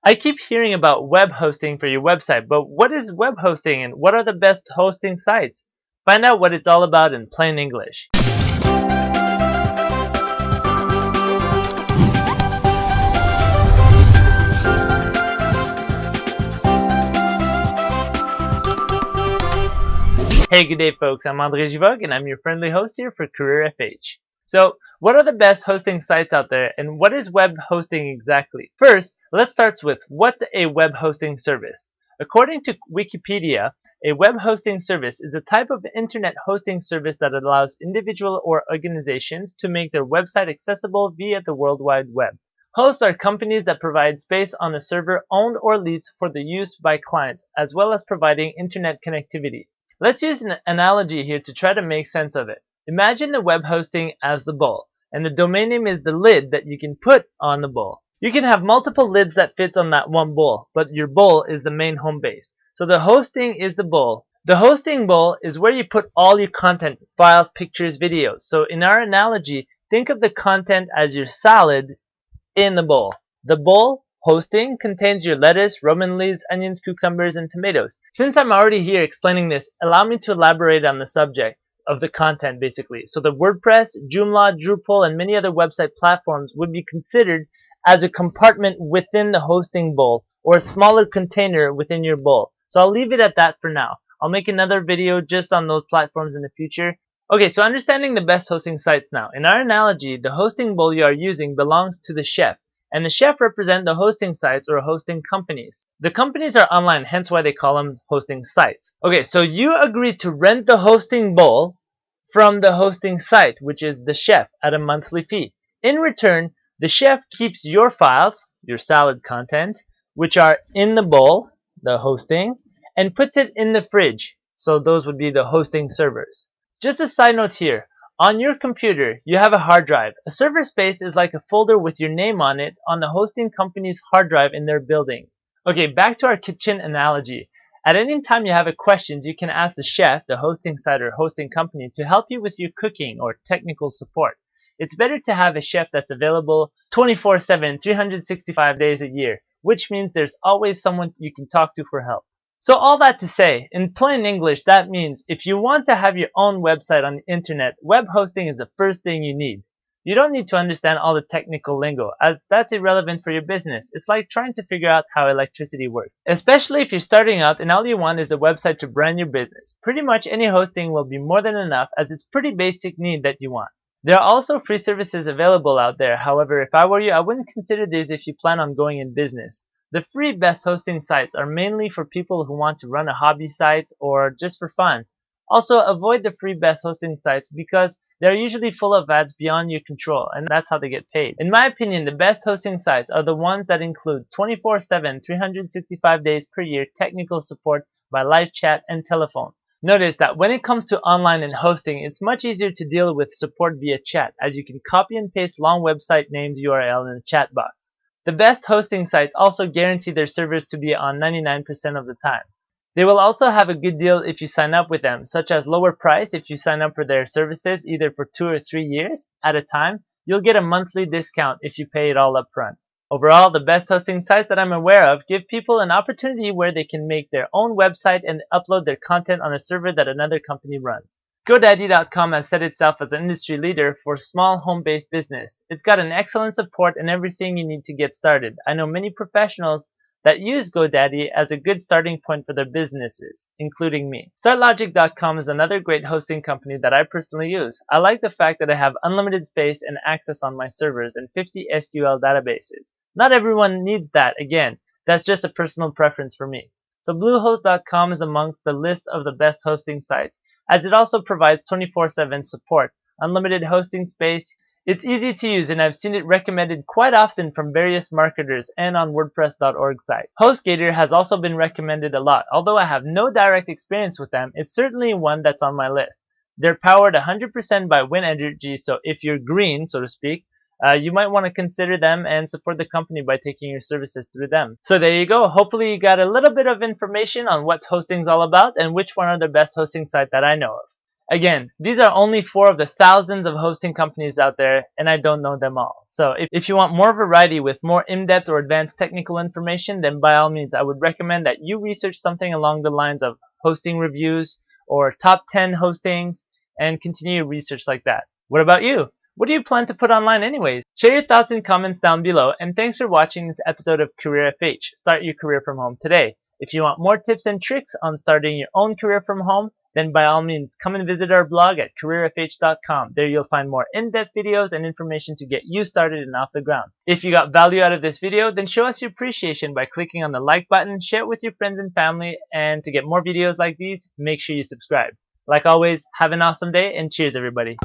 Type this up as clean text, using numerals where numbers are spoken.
I keep hearing about web hosting for your website, but what is web hosting and what are the best hosting sites? Find out what it's all about in plain English. Hey, good day folks, I'm André Givogue and I'm your friendly host here for CareerFH. So, what are the best hosting sites out there and what is web hosting exactly? First, let's start with what's a web hosting service. According to Wikipedia, a web hosting service is a type of internet hosting service that allows individuals or organizations to make their website accessible via the World Wide Web. Hosts are companies that provide space on a server owned or leased for the use by clients, as well as providing internet connectivity. Let's use an analogy here to try to make sense of it. Imagine the web hosting as the bowl, and the domain name is the lid that you can put on the bowl. You can have multiple lids that fits on that one bowl, but your bowl is the main home base. So the hosting is the bowl. The hosting bowl is where you put all your content, files, pictures, videos. So in our analogy, think of the content as your salad in the bowl. The bowl hosting contains your lettuce, Roman leaves, onions, cucumbers, and tomatoes. Since I'm already here explaining this, allow me to elaborate on the subject of the content basically. So the WordPress, Joomla, Drupal, and many other website platforms would be considered as a compartment within the hosting bowl or a smaller container within your bowl. So I'll leave it at that for now. I'll make another video just on those platforms in the future. Okay, so understanding the best hosting sites now. In our analogy, the hosting bowl you are using belongs to the chef. And the chef represent the hosting sites or hosting companies. The companies are online, hence why they call them hosting sites. Okay, so you agreed to rent the hosting bowl from the hosting site, which is the chef, at a monthly fee. In return, the chef keeps your files, your salad content, which are in the bowl, the hosting, and puts it in the fridge. So those would be the hosting servers. Just a side note here. On your computer, you have a hard drive. A server space is like a folder with your name on it on the hosting company's hard drive in their building. Okay, back to our kitchen analogy. At any time you have questions, you can ask the chef, the hosting site or hosting company, to help you with your cooking or technical support. It's better to have a chef that's available 24/7, 365 days a year, which means there's always someone you can talk to for help. So all that to say, in plain English, that means if you want to have your own website on the internet, web hosting is the first thing you need. You don't need to understand all the technical lingo, as that's irrelevant for your business. It's like trying to figure out how electricity works. Especially if you're starting out and all you want is a website to brand your business. Pretty much any hosting will be more than enough, as it's pretty basic need that you want. There are also free services available out there. However, if I were you, I wouldn't consider these if you plan on going in business. The free best hosting sites are mainly for people who want to run a hobby site or just for fun. Also, avoid the free best hosting sites because they're usually full of ads beyond your control, and that's how they get paid. In my opinion, the best hosting sites are the ones that include 24/7, 365 days per year technical support by live chat and telephone. Notice that when it comes to online and hosting, it's much easier to deal with support via chat, as you can copy and paste long website names URL in the chat box. The best hosting sites also guarantee their servers to be on 99% of the time. They will also have a good deal if you sign up with them, such as lower price if you sign up for their services either for 2 or 3 years at a time. You'll get a monthly discount if you pay it all up front. Overall, the best hosting sites that I'm aware of give people an opportunity where they can make their own website and upload their content on a server that another company runs. GoDaddy.com has set itself as an industry leader for small home-based business. It's got an excellent support and everything you need to get started. I know many professionals that use GoDaddy as a good starting point for their businesses, including me. StartLogic.com is another great hosting company that I personally use. I like the fact that I have unlimited space and access on my servers and 50 SQL databases. Not everyone needs that, again. That's just a personal preference for me. So Bluehost.com is amongst the list of the best hosting sites, as it also provides 24/7 support, unlimited hosting space. It's easy to use and I've seen it recommended quite often from various marketers and on WordPress.org site. HostGator has also been recommended a lot. Although I have no direct experience with them, it's certainly one that's on my list. They're powered 100% by wind energy, so if you're green, so to speak, you might want to consider them and support the company by taking your services through them. So there you go. Hopefully you got a little bit of information on what hosting's all about and which one are the best hosting site that I know of. Again, these are only 4 of the thousands of hosting companies out there, and I don't know them all. So if you want more variety with more in-depth or advanced technical information, then by all means, I would recommend that you research something along the lines of hosting reviews or top 10 hostings and continue research like that. What about you? What do you plan to put online anyways? Share your thoughts and comments down below, and thanks for watching this episode of CareerFH. Start your career from home today. If you want more tips and tricks on starting your own career from home, then by all means, come and visit our blog at CareerFH.com. There you'll find more in-depth videos and information to get you started and off the ground. If you got value out of this video, then show us your appreciation by clicking on the like button, share it with your friends and family, and to get more videos like these, make sure you subscribe. Like always, have an awesome day, and cheers everybody.